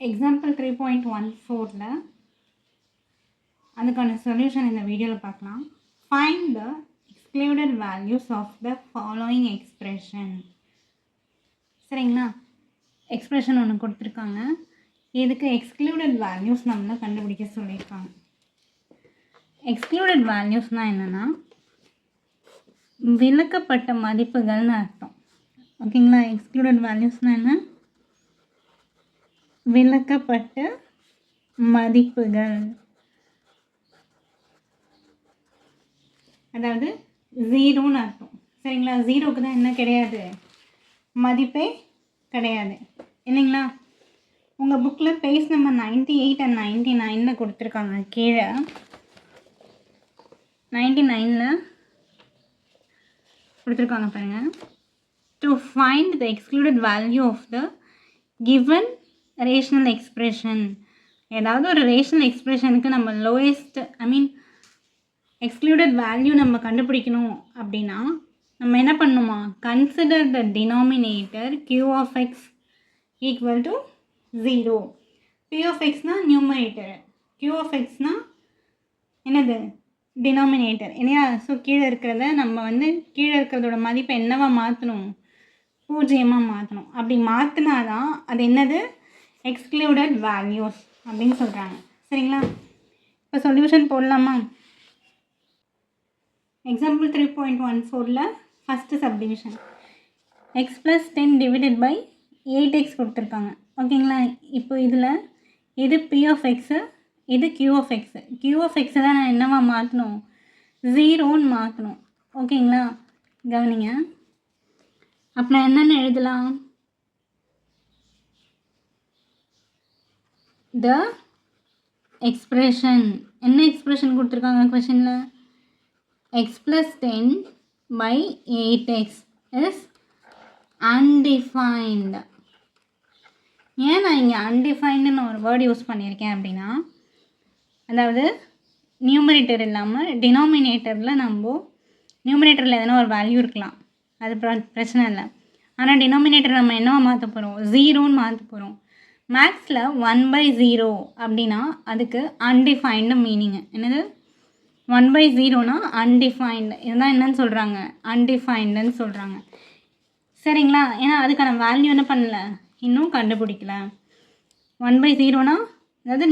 Example 3.14ல அதுக்கான solution இந்த வீடியோவில் பார்க்கலாம். Find the excluded values of the following expression. சரிங்களா, எக்ஸ்பிரஷன் ஒன்று கொடுத்துருக்காங்க. இதுக்கு எக்ஸ்க்ளூடட் வேல்யூஸ் நம்மளை கண்டுபிடிக்க சொல்லியிருக்காங்க. எக்ஸ்க்ளூடட் வேல்யூஸ்னால் என்னென்னா விலக்கப்பட்ட மதிப்புகள்னு அர்த்தம். ஓகேங்களா, எக்ஸ்க்ளூடட் வேல்யூஸ்னால் என்ன? விலக்கப்பட்ட மதிப்புகள், அதாவது ஜீரோன்னு அர்த்தம். சரிங்களா, ஜீரோக்கு தான் என்ன கிடையாது, மதிப்பே கிடையாது இல்லைங்களா. உங்கள் புக்கில் பேஜ் நம்பர் 98 and 99 கொடுத்துருக்காங்க. கீழே 99 கொடுத்துருக்காங்க பாருங்கள். To find the excluded value of the given rational expression. ஏதாவது ஒரு ரேஷனல் எக்ஸ்பிரஷனுக்கு நம்ம லோயஸ்ட் எக்ஸ்க்ளூடட் வேல்யூ நம்ம கண்டுபிடிக்கணும் அப்படின்னா நம்ம என்ன பண்ணணுமா, consider the denominator q of x equal to 0. p of xனா நியூமரேட்டர், q of xனா என்னது, டினாமினேட்டர் இல்லையா. ஸோ கீழே இருக்கிறத நம்ம கீழே இருக்கிறதோட மதிப்பை என்னவா மாற்றணும், 0 மாற்றணும். அப்படி மாற்றினாதான் அது என்னது, எக்ஸ்க்ளூடட் வேல்யூஸ் அப்படின்னு சொல்கிறாங்க. சரிங்களா, இப்போ சொல்யூஷன் போடலாமா. எக்ஸாம்பிள் 3.14ல் first subdivision x + 10 divided by 8x கொடுத்துருக்காங்க. ஓகேங்களா, இப்போ இதில் இது p of x, இது q of x. q of x தான் நான் என்னவா மாற்றணும், 0ன்னு மாற்றணும். ஓகேங்களா, கவனிங்க. அப்போ நான் என்னென்னு எழுதலாம், த எக்ஸ்பிரஷன். என்ன எக்ஸ்பிரஷன் கொடுத்துருக்காங்க கொஷனில், x + 10 by 8x is undefined. ஏன் நான் இங்கே அன்டிஃபைன்டுன்னு ஒரு வேர்டு யூஸ் பண்ணியிருக்கேன் அப்படின்னா, அதாவது நியூமரேட்டர் இல்லாமல் டினாமினேட்டரில் நியூமரேட்டரில் எதனா ஒரு வேல்யூ இருக்கலாம், அது பிரச்சனை இல்லை. ஆனால் டினாமினேட்டர் நம்ம என்னவா மாற்ற போகிறோம், 0ன்னு மாற்ற போகிறோம். மேக்ஸில் 1/0 அப்படின்னா அதுக்கு அன்டிஃபைன்டு மீனிங்கு என்னது, 1/0னா அன்டிஃபைன்டு. இதுதான் என்னன்னு சொல்கிறாங்க, அன்டிஃபைன்டுன்னு சொல்கிறாங்க. சரிங்களா, ஏன்னா அதுக்கான வேல்யூ என்ன பண்ணல, இன்னும் கண்டுபிடிக்கல. 1/0னா அதாவது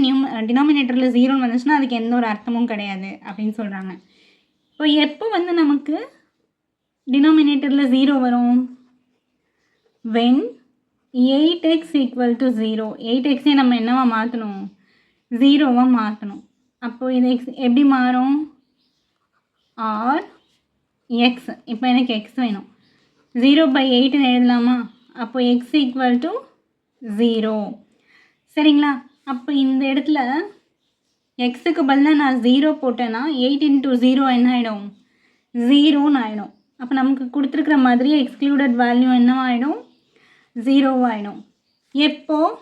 டினாமினேட்டரில் 0ன்னு வந்துச்சுன்னா அதுக்கு எந்த ஒரு அர்த்தமும் கிடையாது அப்படின்னு சொல்கிறாங்க. இப்போ எப்போ நமக்கு டினாமினேட்டரில் 0 வரும், when 8x = 0. 8xே நம்ம என்னவா மாற்றணும், 0வா மாற்றணும். அப்போது இது எப்படி மாறும், ஆர் எக்ஸ். இப்போ எனக்கு எக்ஸ் வேணும், 0/8ன்னு எழுதலாமா. அப்போ எக்ஸ் = 0. சரிங்களா, அப்போ இந்த இடத்துல எக்ஸுக்கு பதிலாக நான் 0 போட்டேன்னா 8 × 0 என்ன ஆகிடும், 0ன்னு ஆகிடும். அப்போ நமக்கு கொடுத்துருக்குற மாதிரியே எக்ஸ்க்ளூடட் வேல்யூ என்னவாகிடும், 0வாகிடும். எப்போது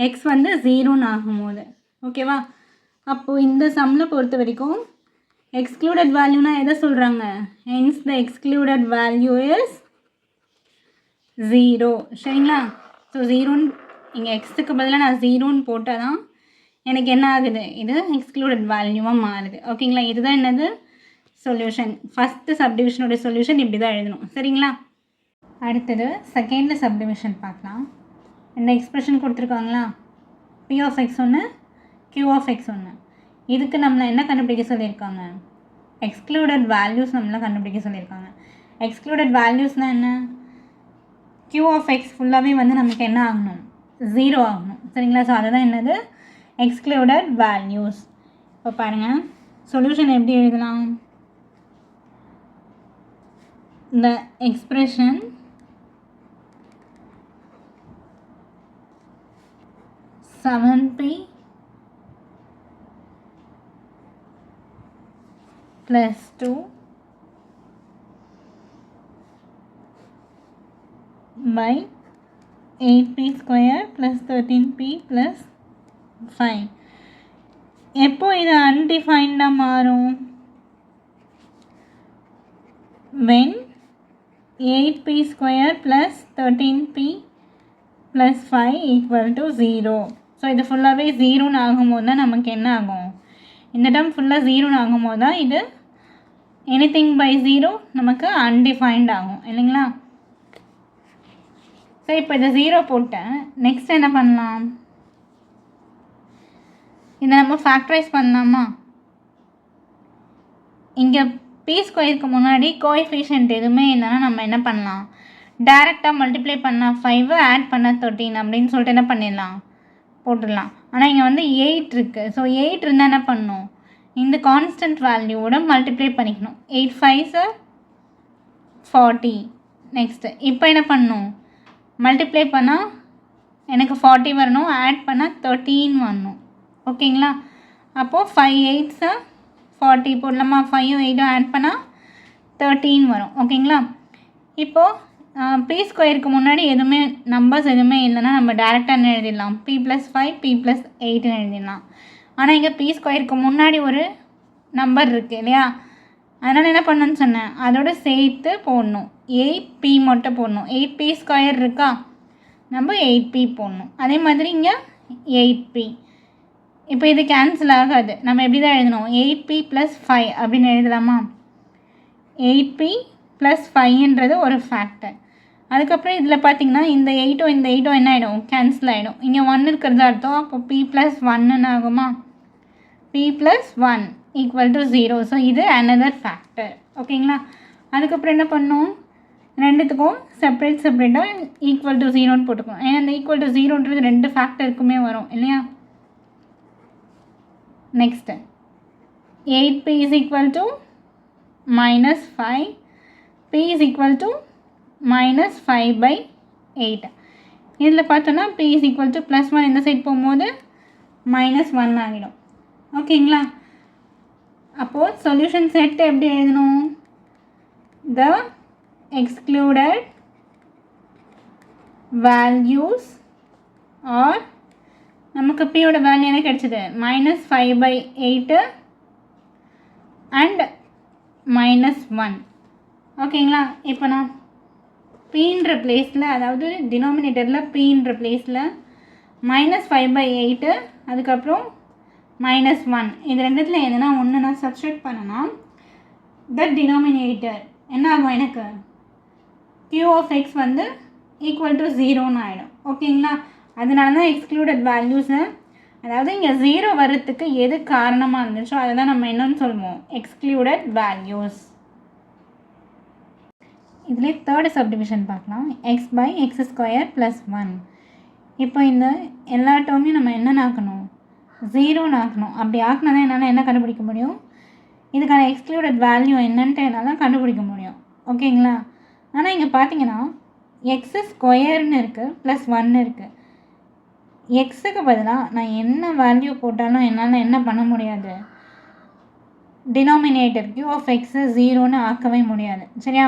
எக்ஸ் 0ன்னு ஆகும்போது. ஓகேவா, அப்போது இந்த சம்மில் பொறுத்த வரைக்கும் எக்ஸ்க்ளூடட் வேல்யூனா எதை சொல்கிறாங்க, hence the excluded value is 0. சரிங்களா, ஸோ 0ன்னு இங்கே எக்ஸுக்கு பதிலாக நான் 0ன்னு போட்டால் தான் எனக்கு என்ன ஆகுது, இது எக்ஸ்க்ளூடட் வேல்யூவாக மாறுது. ஓகேங்களா, இதுதான் என்னது சொல்யூஷன். ஃபஸ்ட்டு சப்டிவிஷனோட சொல்யூஷன் இப்படி தான் எழுதணும். சரிங்களா, அடுத்தது செகண்ட் சப்டிவிஷன் பார்க்கலாம். இந்த எக்ஸ்பிரஷன் கொடுத்துருக்காங்களா, p of x ஒன்று, q of x ஒன்று. இதுக்கு நம்மளை என்ன கண்டுபிடிக்க சொல்லியிருக்காங்க, எக்ஸ்க்ளூடட் வேல்யூஸ் நம்மளை கண்டுபிடிக்க சொல்லியிருக்காங்க. எக்ஸ்க்ளூடட் வேல்யூஸ்னால் என்ன, q of x ஃபுல்லாகவே நமக்கு என்ன ஆகணும், 0 ஆகணும். சரிங்களா, ஸோ அதுதான் என்னது, எக்ஸ்க்ளூடட் வேல்யூஸ். இப்போ பாருங்கள் சொல்யூஷன் எப்படி எழுதலாம், த expression (7p + 2 by 8p² + 13p + 5) எப்போ இது அன்டிஃபைன்டாக மாறும், when 8p² + 13p plus 5 equal to 0. So இது ஃபுல்லாகவே 0ன்னு ஆகும்போது தான் நமக்கு என்ன ஆகும், இந்த டேர்ம் ஃபுல்லாக 0ன்னு ஆகும்போது தான் இது எனிதிங் பை 0 நமக்கு அன்டிஃபைன்ட் ஆகும் இல்லைங்களா. ஸோ இப்போ இதை 0 போட்டேன். நெக்ஸ்ட் என்ன பண்ணலாம், இதை நம்ம ஃபேக்டரைஸ் பண்ணலாமா. இங்கே பி ஸ்கொயருக்கு முன்னாடி கோஎஃபிஷியன்ட் எதுவுமே இல்லைன்னா நம்ம என்ன பண்ணலாம், டேரெக்டாக மல்டிப்ளை பண்ணால் 5 ஆட் பண்ண 13 அப்படின்னு சொல்லிட்டு என்ன பண்ணிடலாம், போட்டுடலாம். ஆனால் இங்கே வந்து 8 இருக்குது. ஸோ 8 இருந்தால் என்ன பண்ணணும், இந்த கான்ஸ்டன்ட் வேல்யூவோட மல்டிப்ளை பண்ணிக்கணும். 8 5s 40. நெக்ஸ்ட்டு இப்போ என்ன பண்ணணும், மல்டிப்ளை பண்ணால் எனக்கு 40 வரணும், ஆட் பண்ணால் 13 வரணும். ஓகேங்களா. அப்போது 5 8s 40 போடலாமா, 5 8 ஆட் பண்ணால் 13 வரும். ஓகேங்களா. இப்போது பி ஸ்கொயருக்கு முன்னாடி எதுவுமே நம்பர்ஸ் எதுவுமே இல்லைன்னா நம்ம டேரெக்டாக என்ன எழுதிடலாம், p + 5 p + 8ன்னு எழுதிடலாம். ஆனால் இங்கே பி ஸ்கொயருக்கு முன்னாடி ஒரு நம்பர் இருக்குது இல்லையா, அதனால் என்ன பண்ணணும்னு சொன்னேன், அதோடு சேர்த்து போடணும். 8p மட்டும் போடணும். 8p² இருக்கா, நம்ம 8p போடணும். அதே மாதிரி இங்கே 8p. இப்போ இது கேன்சல் ஆகாது. நம்ம எப்படி தான் எழுதணும், 8p + 5 அப்படின்னு எழுதலாமா. 8p + 5ன்றது ஒரு ஃபேக்டர். அதுக்கப்புறம் இதில் பார்த்திங்கன்னா இந்த 8 இந்த 8 என்ன ஆகிடும், கேன்சல் ஆகிடும். இங்கே 1 இருக்கிறதா அர்த்தம். அப்போ p + 1ன்னு ஆகுமா, p + 1 = 0. ஸோ இது another ஃபேக்டர். ஓகேங்களா. அதுக்கப்புறம் என்ன பண்ணணும், ரெண்டுத்துக்கும் செப்பரேட்டாக = 0ன்னு போட்டுக்கணும். ஏன்னா இந்த = 0ன்றது ரெண்டு ஃபேக்டருக்குமே வரும் இல்லையா. Next 8p = -5, p = -5/8. இதில் பார்த்தோன்னா p = +1 இந்த சைட் போகும்போது -1 ஆகிடும். ஓகேங்களா. அப்போது சொல்யூஷன் செட் எப்படி எழுதணும், த எக்ஸ்க்ளூடட் வேல்யூஸ் ஆர், நமக்கு பியோட வேல்யூ என்ன கிடச்சிது, -5/8 அண்ட் -1. ஓகேங்களா. இப்போ நான் பீன்ற பிளேஸில், அதாவது டினாமினேட்டரில் பீன்ற பிளேஸில் -5/8 அதுக்கப்புறம் -1 இது ரெண்டுத்தில் எதுனா ஒன்று நான் சப்ஸ்டியூட் பண்ணனா த டினாமினேட்டர் என்ன ஆகும், எனக்கு q(x) வந்து = 0ன்னு ஆகிடும். ஓகேங்களா. அதனால தான் எக்ஸ்க்ளூடட் வேல்யூஸை, அதாவது இங்கே 0 வரத்துக்கு எது காரணமாக இருந்துச்சோ அதை தான் நம்ம என்னன்னு சொல்லுவோம், எக்ஸ்க்ளூடட் வேல்யூஸ். இதிலே தேர்டு சப்டிவிஷன் பார்க்கலாம், x/x² + 1. இப்போ இந்த எல்லா டேர்மையும் நம்ம என்னென்னு ஆக்கணும், 0ன்னு ஆக்கணும். அப்படி ஆக்கினா தான் என்னால் என்ன கண்டுபிடிக்க முடியும், இதுக்கான எக்ஸ்க்ளூடட் வேல்யூ என்னன்ட்டு என்னால் கண்டுபிடிக்க முடியும். ஓகேங்களா. ஆனால் இங்கே பார்த்தீங்கன்னா x² இருக்குது +1 இருக்குது. எக்ஸுக்கு பதிலாக நான் என்ன வேல்யூ போட்டாலும் என்னால் என்ன பண்ண முடியாது, டினாமினேட்டர் q(x) 0ன்னு ஆக்கவே முடியாது. சரியா.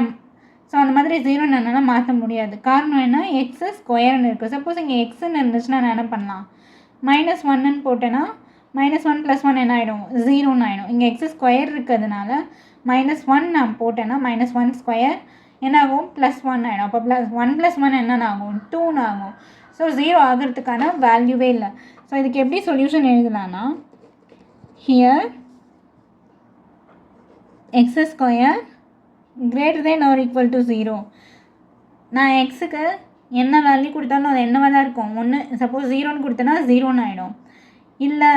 ஸோ அந்த மாதிரி 0ன்னு என்னால் மாற்ற முடியாது. காரணம் என்ன, x² இருக்குது. சப்போஸ் இங்கே எக்ஸ்ன்னு இருந்துச்சுன்னா நான் என்ன பண்ணலாம், -1ன்னு போட்டேன்னா -1 + 1 என்ன ஆகிடும், 0ன்னு ஆகிடும். இங்கே x² இருக்கிறதுனால -1 நான் போட்டேன்னா -1² என்ன ஆகும், +1 ஆகிடும். அப்போ +1 + 1 என்னென்ன ஆகும், 2ன்னு ஆகும். ஸோ 0 ஆகிறதுக்கான வேல்யூவே இல்லை. ஸோ இதுக்கு எப்படி சொல்யூஷன் எழுதலான்னா, ஹியர் x² > 0. நான் எக்ஸுக்கு என்ன வேல்யூ கொடுத்தாலும் அது என்னவாக தான் இருக்கும், ஒன்று. சப்போஸ் 0ன்னு கொடுத்தேன்னா 0ன்னு ஆகிடும். இல்லை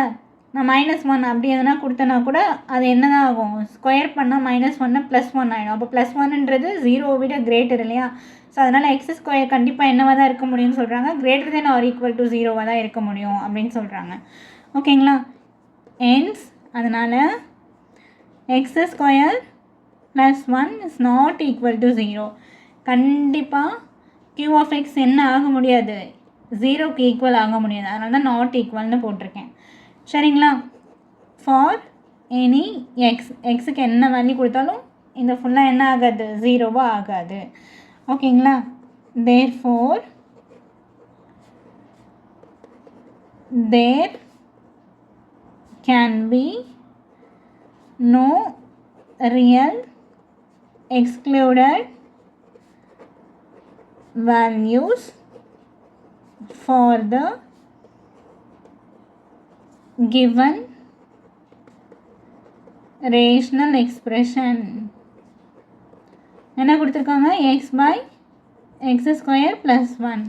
நான் -1 அப்படி எதனா கொடுத்தேன்னா கூட அது என்ன தான் ஆகும், ஸ்கொயர் பண்ணால் -1 +1 ஆகிடும். அப்போ +1ன்றது 0 விட கிரேட்டர் இல்லையா. ஸோ அதனால் x² கண்டிப்பாக என்னவாக தான் இருக்க முடியும்னு சொல்கிறாங்க, > 0வாக தான் இருக்க முடியும் அப்படின்னு சொல்கிறாங்க. ஓகேங்களா. ஹென்ஸ் அதனால் x² + 1 is not equal to 0. கண்டிப்பாக q(x) என்ன ஆக முடியாது, 0க்கு ஈக்குவல் ஆக முடியாது. அதனால தான் நாட் ஈக்குவல்னு போட்டிருக்கேன். சரிங்களா. ஃபார் எனி எக்ஸுக்கு என்ன வேல்யூ கொடுத்தாலும் இந்த ஃபுல்லாக என்ன ஆகாது, 0வாக ஆகாது. ஓகேங்களா. therefore there can be no real excluded values for the given rational expression. என்ன கொடுத்துருக்காங்க? x/x² + 1.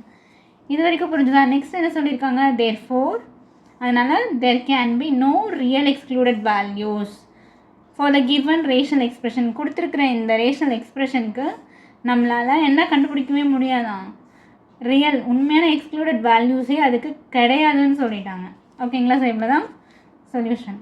இது வரைக்கும் புரிஞ்சுதா? நெக்ஸ்ட் என்ன சொல்லியிருக்காங்க? therefore, அதனால் there can be no real excluded values for the given rational expression. கொடுத்துருக்குற இந்த ரேஷனல் எக்ஸ்ப்ரெஷனுக்கு நம்மளால் என்ன கண்டுபிடிக்கவே முடியாதான்? ரியல் உண்மையான எக்ஸ்க்ளூடட் வேல்யூஸே அதுக்கு கிடையாதுன்னு சொல்லிட்டாங்க. ஓகேங்களா? ஸோ இவ்வளோ தான் சொல்யூஷன்.